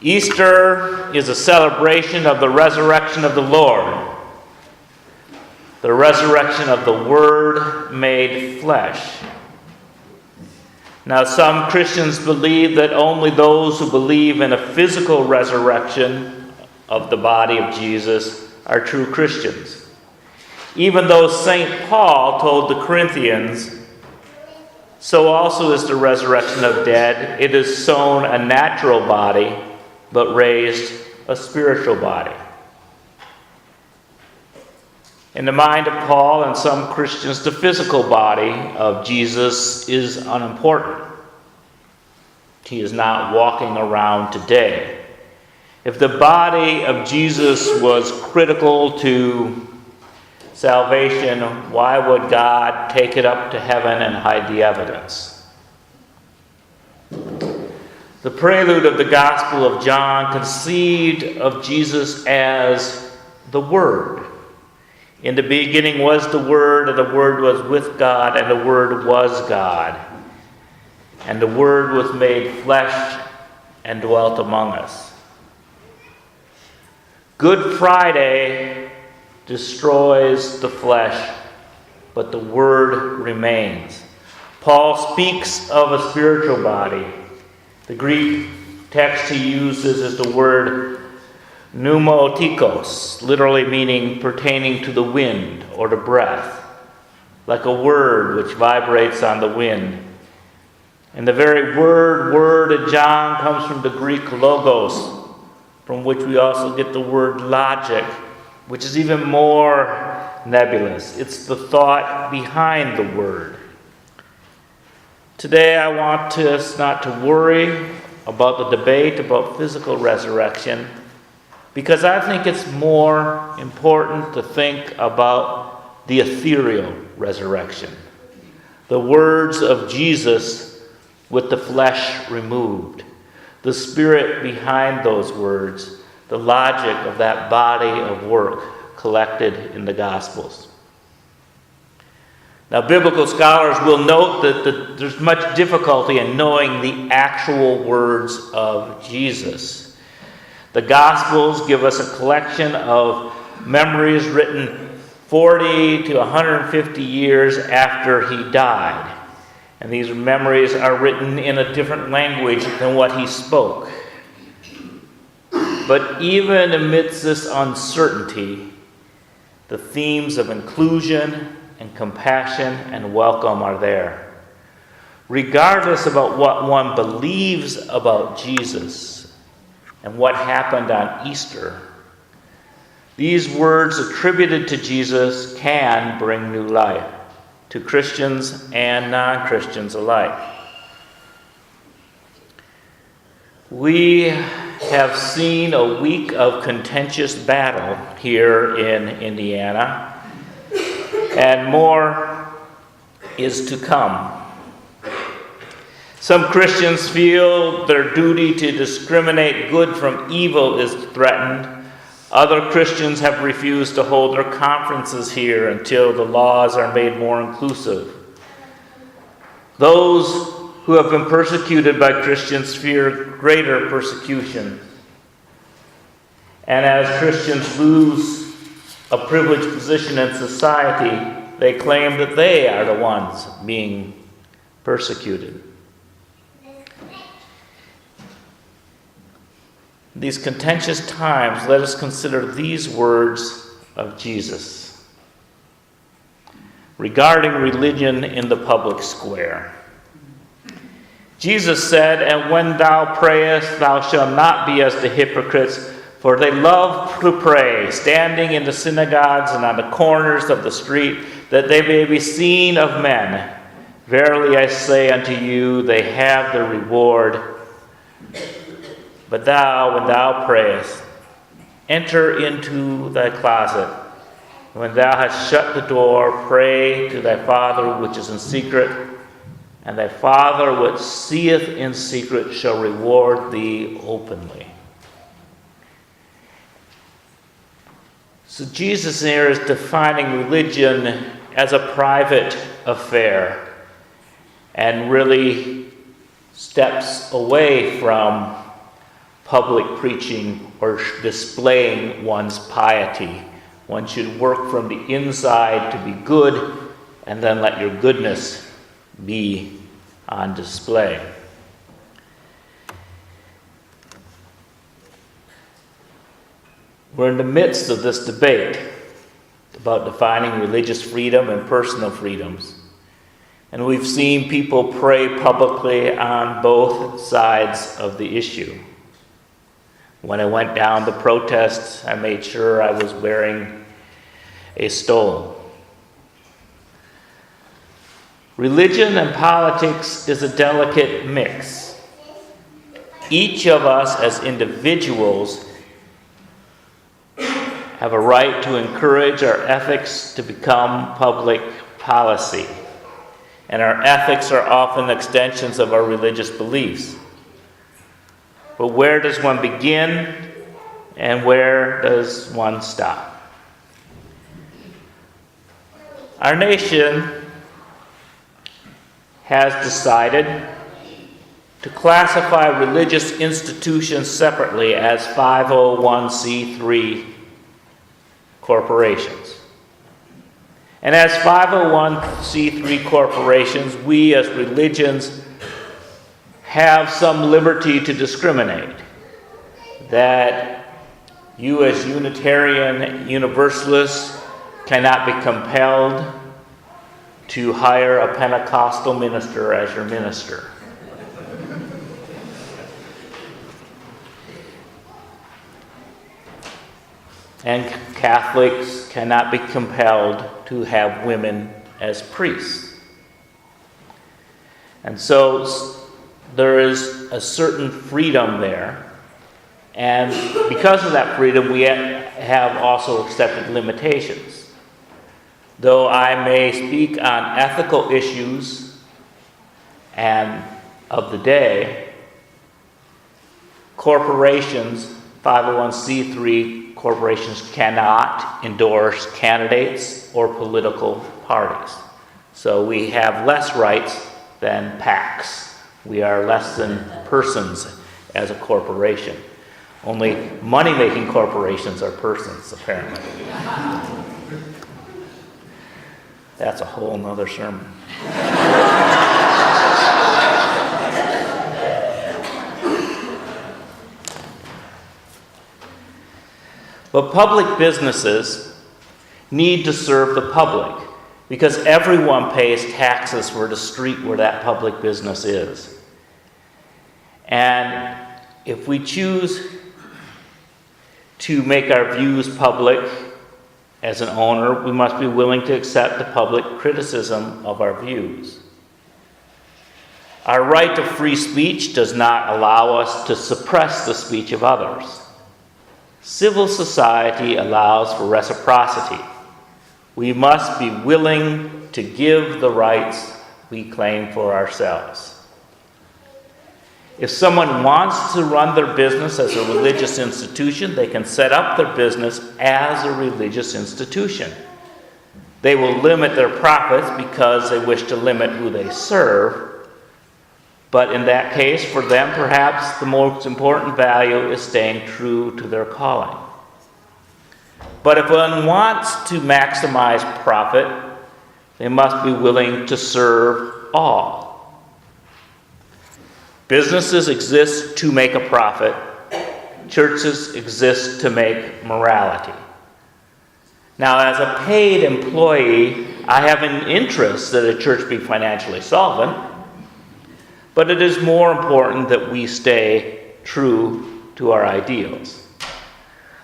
Easter is a celebration of the resurrection of the Lord, the resurrection of the Word made flesh. Now, some Christians believe that only those who believe in a physical resurrection of the body of Jesus are true Christians. Even though St. Paul told the Corinthians, so also is the resurrection of dead. It is sown a natural body, but raised a spiritual body. In the mind of Paul and some Christians, the physical body of Jesus is unimportant. He is not walking around today. If the body of Jesus was critical to salvation, why would God take it up to heaven and hide the evidence? The prelude of the Gospel of John conceived of Jesus as the Word. In the beginning was the Word, and the Word was with God, and the Word was God. And the Word was made flesh and dwelt among us. Good Friday destroys the flesh, but the Word remains. Paul speaks of a spiritual body. The Greek text he uses is the word pneumatikos, literally meaning pertaining to the wind or the breath, like a word which vibrates on the wind. And the very word in John comes from the Greek logos, from which we also get the word logic, which is even more nebulous. It's the thought behind the word. Today I want us not to worry about the debate about physical resurrection, because I think it's more important to think about the ethereal resurrection. The words of Jesus with the flesh removed. The spirit behind those words. The logic of that body of work collected in the Gospels. Now, biblical scholars will note that there's much difficulty in knowing the actual words of Jesus. The Gospels give us a collection of memories written 40 to 150 years after he died. And these memories are written in a different language than what he spoke. But even amidst this uncertainty, the themes of inclusion and compassion and welcome are there. Regardless about what one believes about Jesus and what happened on Easter, these words attributed to Jesus can bring new life to Christians and non-Christians alike. We have seen a week of contentious battle here in Indiana, and more is to come. Some Christians feel their duty to discriminate good from evil is threatened. Other Christians have refused to hold their conferences here until the laws are made more inclusive. Those who have been persecuted by Christians fear greater persecution. And as Christians lose a privileged position in society, they claim that they are the ones being persecuted. In these contentious times, let us consider these words of Jesus regarding religion in the public square. Jesus said, "And when thou prayest, thou shalt not be as the hypocrites, for they love to pray, standing in the synagogues and on the corners of the street, that they may be seen of men. Verily I say unto you, they have their reward. But thou, when thou prayest, enter into thy closet. And when thou hast shut the door, pray to thy Father which is in secret, and thy Father which seeth in secret shall reward thee openly." So Jesus here is defining religion as a private affair and really steps away from public preaching or displaying one's piety. One should work from the inside to be good, and then let your goodness be on display. We're in the midst of this debate about defining religious freedom and personal freedoms. And we've seen people pray publicly on both sides of the issue. When I went down to protest, I made sure I was wearing a stole. Religion and politics is a delicate mix. Each of us as individuals have a right to encourage our ethics to become public policy. And our ethics are often extensions of our religious beliefs. But where does one begin and where does one stop? Our nation has decided to classify religious institutions separately as 501c3 corporations. And as 501c3 corporations, we as religions have some liberty to discriminate. That you as Unitarian Universalists cannot be compelled to hire a Pentecostal minister as your minister. And Catholics cannot be compelled to have women as priests. And so there is a certain freedom there. And because of that freedom, we have also accepted limitations. Though I may speak on ethical issues and of the day, corporations, 501c3 corporations cannot endorse candidates or political parties. So we have less rights than PACs. We are less than persons as a corporation. Only money-making corporations are persons, apparently. That's a whole nother sermon. But public businesses need to serve the public because everyone pays taxes for the street where that public business is. And if we choose to make our views public as an owner, we must be willing to accept the public criticism of our views. Our right to free speech does not allow us to suppress the speech of others. Civil society allows for reciprocity. We must be willing to give the rights we claim for ourselves. If someone wants to run their business as a religious institution, they can set up their business as a religious institution. They will limit their profits because they wish to limit who they serve. But in that case, for them, perhaps the most important value is staying true to their calling. But if one wants to maximize profit, they must be willing to serve all. Businesses exist to make a profit. Churches exist to make morality. Now, as a paid employee, I have an interest that a church be financially solvent, but it is more important that we stay true to our ideals.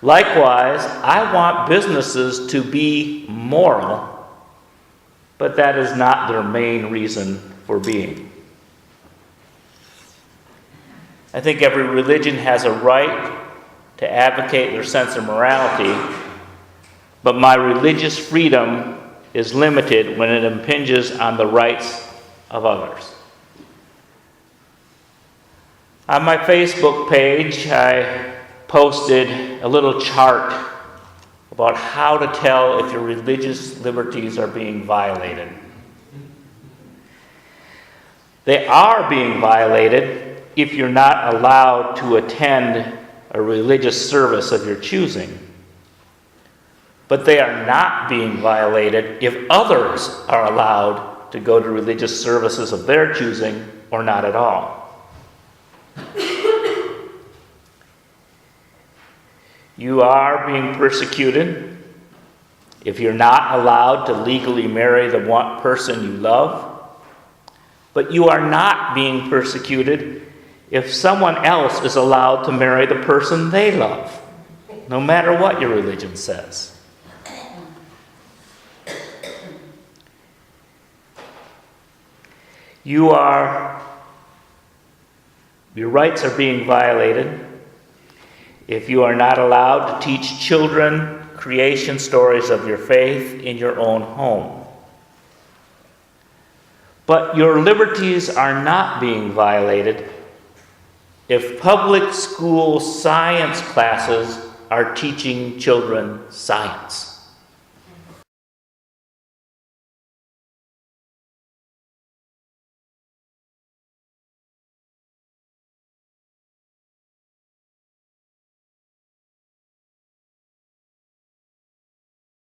Likewise, I want businesses to be moral, but that is not their main reason for being. I think every religion has a right to advocate their sense of morality, but my religious freedom is limited when it impinges on the rights of others. On my Facebook page, I posted a little chart about how to tell if your religious liberties are being violated. They are being violated if you're not allowed to attend a religious service of your choosing. But they are not being violated if others are allowed to go to religious services of their choosing or not at all. You are being persecuted if you're not allowed to legally marry the one person you love, but you are not being persecuted if someone else is allowed to marry the person they love, no matter what your religion says. Your rights are being violated if you are not allowed to teach children creation stories of your faith in your own home. But your liberties are not being violated if public school science classes are teaching children science.